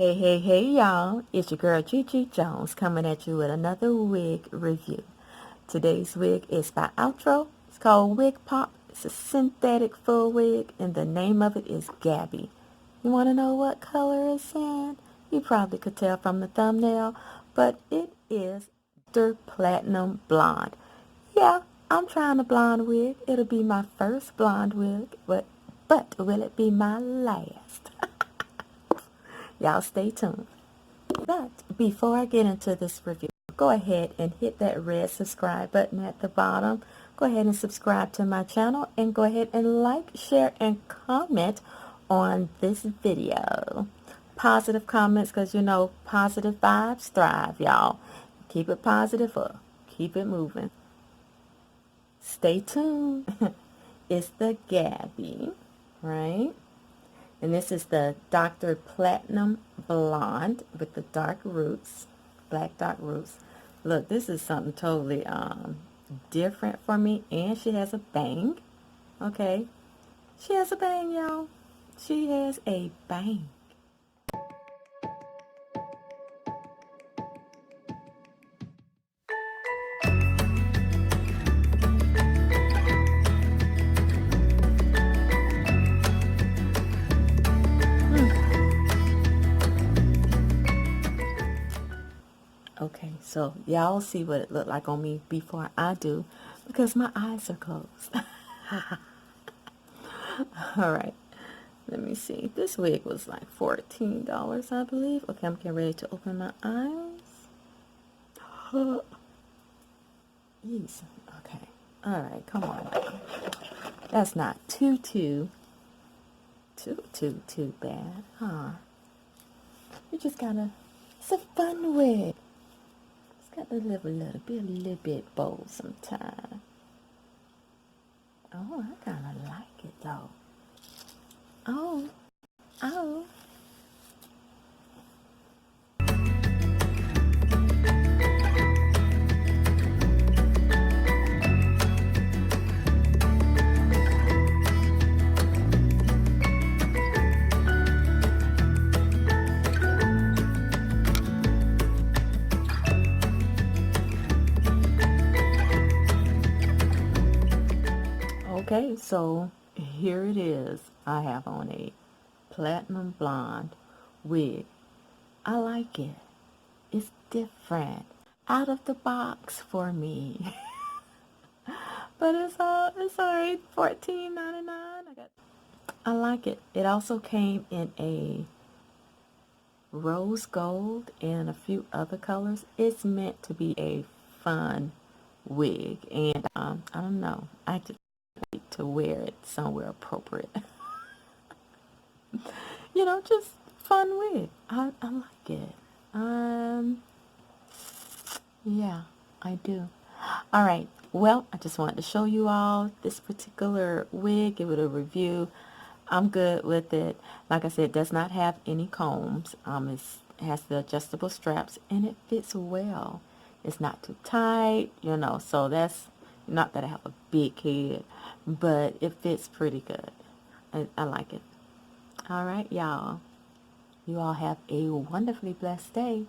Hey, y'all. It's your girl, Gigi Jones, coming at you with another wig review. Today's wig is by Outre. It's called WigPop. It's a synthetic full wig, and the name of it is Gabby. You want to know what color it's in? You probably could tell from the thumbnail, but it is Outre Platinum Blonde. Yeah, I'm trying a blonde wig. It'll be my first blonde wig, but will it be my last? Y'all stay tuned. But before I get into this review, go ahead and hit that red subscribe button at the bottom. Go ahead and subscribe to my channel and go ahead and like, share, and comment on this video. Positive comments, because you know positive vibes thrive, y'all. Keep it positive or keep it moving. Stay tuned. It's the Gabby, right? And this is the Dr. Platinum Blonde with the dark roots, black dark roots. Look, this is something totally different for me. And she has a bang. Okay. She has a bang, y'all. She has a bang. Okay, so y'all see what it looked like on me before I do, because my eyes are closed. All right, let me see. This wig was like $14, I believe. Okay, I'm getting ready to open my eyes. Jeez. Okay. All right, come on. That's not too bad, huh? You just gotta. It's a fun wig. Got to live a little bit bold sometimes. Oh, I kind of like it though. Oh. Okay, so here it is. I have on a platinum blonde wig. I like it. It's different. Out of the box for me. But it's alright. $14.99. I like it. It also came in a rose gold and a few other colors. It's meant to be a fun wig, and I don't know. I just like to wear it somewhere appropriate. You know, just fun wig. I like it. Yeah, I do. All right. Well, I just wanted to show you all this particular wig, give it a review. I'm good with it. Like I said, it does not have any combs. It has the adjustable straps, and it fits well. It's not too tight, you know, so that's not that I have a big head, but it fits pretty good. I like it. All right, y'all. You all have a wonderfully blessed day.